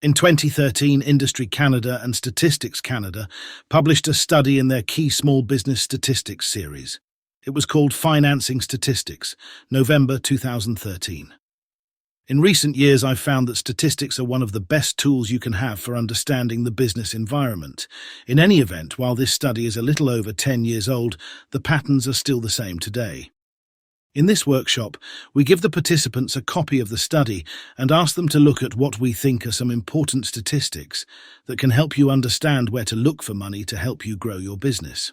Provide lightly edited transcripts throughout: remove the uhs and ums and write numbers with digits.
In 2013, Industry Canada and Statistics Canada published a study in their Key Small Business Statistics series. It was called Financing Statistics, November 2013. In recent years, I've found that statistics are one of the best tools you can have for understanding the business environment. In any event, while this study is a little over 10 years old, the patterns are still the same today. In this workshop, we give the participants a copy of the study and ask them to look at what we think are some important statistics that can help you understand where to look for money to help you grow your business.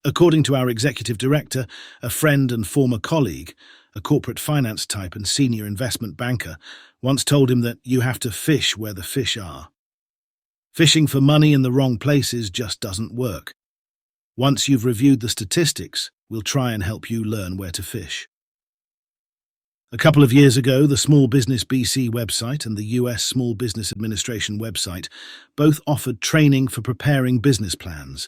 According to our executive director, a friend and former colleague, a corporate finance type and senior investment banker, once told him that you have to fish where the fish are. Fishing for money in the wrong places just doesn't work. Once you've reviewed the statistics, we'll try and help you learn where to fish. A couple of years ago, the Small Business BC website and the US Small Business Administration website both offered training for preparing business plans.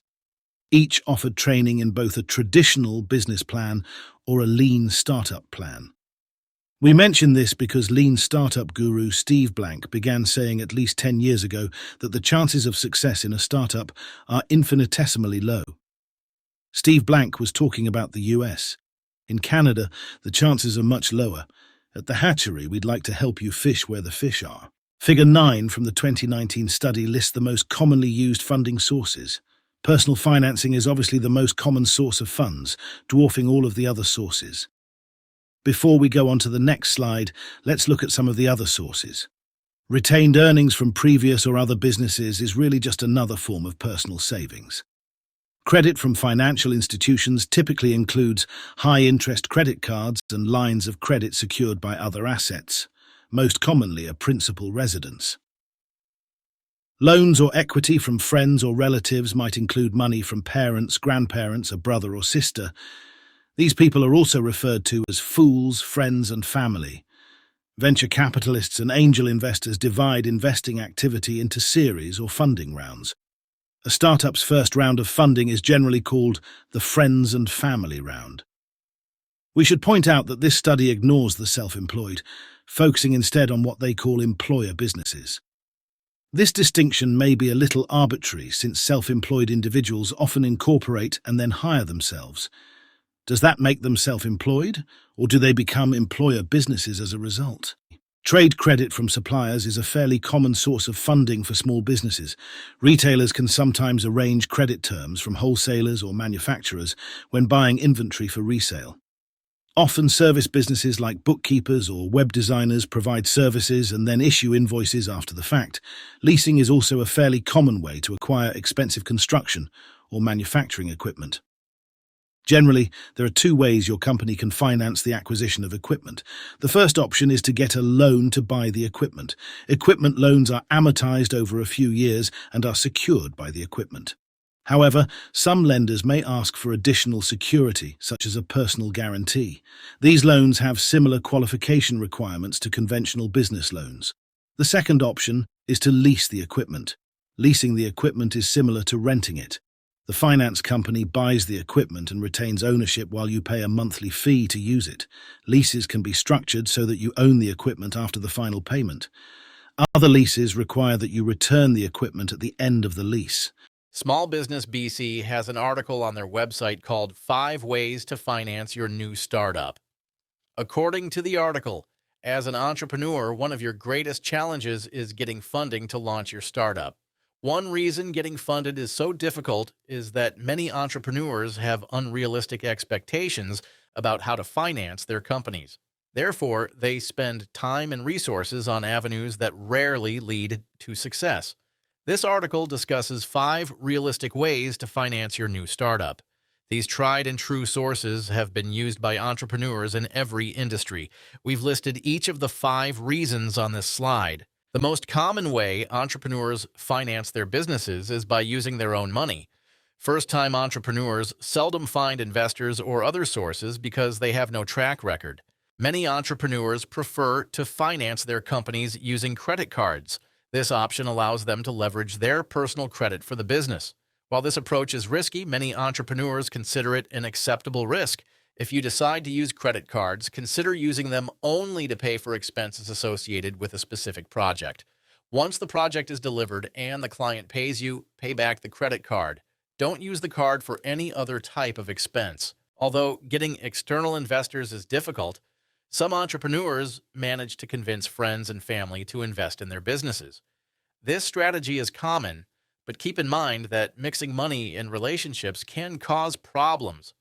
Each offered training in both a traditional business plan or a lean startup plan. We mention this because lean startup guru Steve Blank began saying at least 10 years ago that the chances of success in a startup are infinitesimally low. Steve Blank was talking about the US. In Canada, the chances are much lower. At the hatchery, we'd like to help you fish where the fish are. Figure 9 from the 2019 study lists the most commonly used funding sources. Personal financing is obviously the most common source of funds, dwarfing all of the other sources. Before we go on to the next slide, let's look at some of the other sources. Retained earnings from previous or other businesses is really just another form of personal savings. Credit from financial institutions typically includes high-interest credit cards and lines of credit secured by other assets, most commonly a principal residence. Loans or equity from friends or relatives might include money from parents, grandparents, a brother or sister. These people are also referred to as fools, friends, and family. Venture capitalists and angel investors divide investing activity into series or funding rounds. A startup's first round of funding is generally called the friends and family round. We should point out that this study ignores the self-employed, focusing instead on what they call employer businesses. This distinction may be a little arbitrary since self-employed individuals often incorporate and then hire themselves. Does that make them self-employed, or do they become employer businesses as a result? Trade credit from suppliers is a fairly common source of funding for small businesses. Retailers can sometimes arrange credit terms from wholesalers or manufacturers when buying inventory for resale. Often service businesses like bookkeepers or web designers provide services and then issue invoices after the fact. Leasing is also a fairly common way to acquire expensive construction or manufacturing equipment. Generally, there are two ways your company can finance the acquisition of equipment. The first option is to get a loan to buy the equipment. Equipment loans are amortized over a few years and are secured by the equipment. However, some lenders may ask for additional security, such as a personal guarantee. These loans have similar qualification requirements to conventional business loans. The second option is to lease the equipment. Leasing the equipment is similar to renting it. The finance company buys the equipment and retains ownership while you pay a monthly fee to use it. Leases can be structured so that you own the equipment after the final payment. Other leases require that you return the equipment at the end of the lease. Small Business BC has an article on their website called 5 Ways to Finance Your New Startup. According to the article, as an entrepreneur, one of your greatest challenges is getting funding to launch your startup. One reason getting funded is so difficult is that many entrepreneurs have unrealistic expectations about how to finance their companies. Therefore, they spend time and resources on avenues that rarely lead to success. This article discusses 5 realistic ways to finance your new startup. These tried and true sources have been used by entrepreneurs in every industry. We've listed each of the 5 reasons on this slide. The most common way entrepreneurs finance their businesses is by using their own money. First-time entrepreneurs seldom find investors or other sources because they have no track record. Many entrepreneurs prefer to finance their companies using credit cards. This option allows them to leverage their personal credit for the business. While this approach is risky, many entrepreneurs consider it an acceptable risk. If you decide to use credit cards, consider using them only to pay for expenses associated with a specific project. Once the project is delivered and the client pays you, pay back the credit card. Don't use the card for any other type of expense. Although getting external investors is difficult, some entrepreneurs manage to convince friends and family to invest in their businesses. This strategy is common, but keep in mind that mixing money and relationships can cause problems.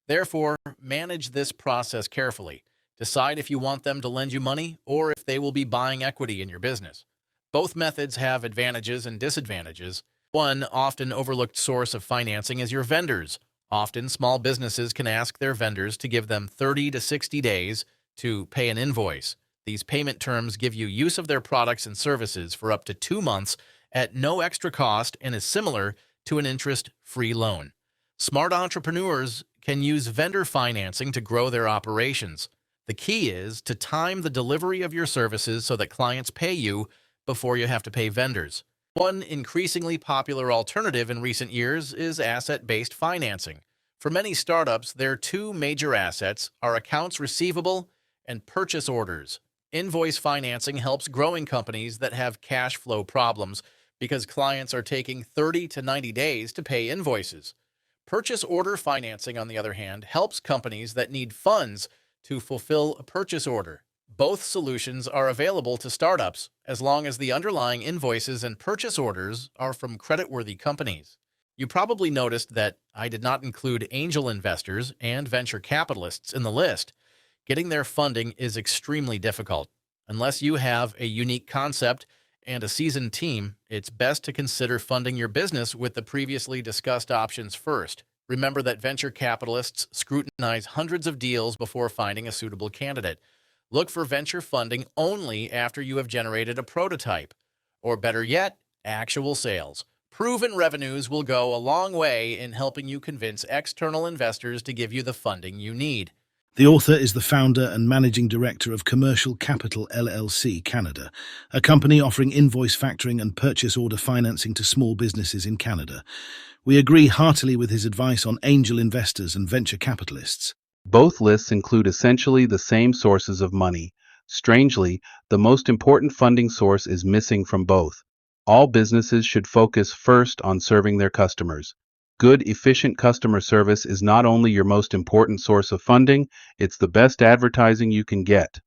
Therefore, manage this process carefully. Decide if you want them to lend you money or if they will be buying equity in your business. Both methods have advantages and disadvantages. One often overlooked source of financing is your vendors. Often, small businesses can ask their vendors to give them 30 to 60 days to pay an invoice. These payment terms give you use of their products and services for up to 2 months at no extra cost and is similar to an interest-free loan. Smart entrepreneurs can use vendor financing to grow their operations. The key is to time the delivery of your services so that clients pay you before you have to pay vendors. One increasingly popular alternative in recent years is asset-based financing. For many startups, their two major assets are accounts receivable and purchase orders. Invoice financing helps growing companies that have cash flow problems because clients are taking 30 to 90 days to pay invoices. Purchase order financing, on the other hand, helps companies that need funds to fulfill a purchase order. Both solutions are available to startups as long as the underlying invoices and purchase orders are from creditworthy companies. You probably noticed that I did not include angel investors and venture capitalists in the list. Getting their funding is extremely difficult. Unless you have a unique concept and a seasoned team, it's best to consider funding your business with the previously discussed options first. Remember that venture capitalists scrutinize hundreds of deals before finding a suitable candidate. Look for venture funding only after you have generated a prototype, or better yet, actual sales. Proven revenues will go a long way in helping you convince external investors to give you the funding you need. The author is the founder and managing director of Commercial Capital LLC Canada, a company offering invoice factoring and purchase order financing to small businesses in Canada. We agree heartily with his advice on angel investors and venture capitalists. Both lists include essentially the same sources of money. Strangely, the most important funding source is missing from both. All businesses should focus first on serving their customers. Good, efficient customer service is not only your most important source of funding, it's the best advertising you can get.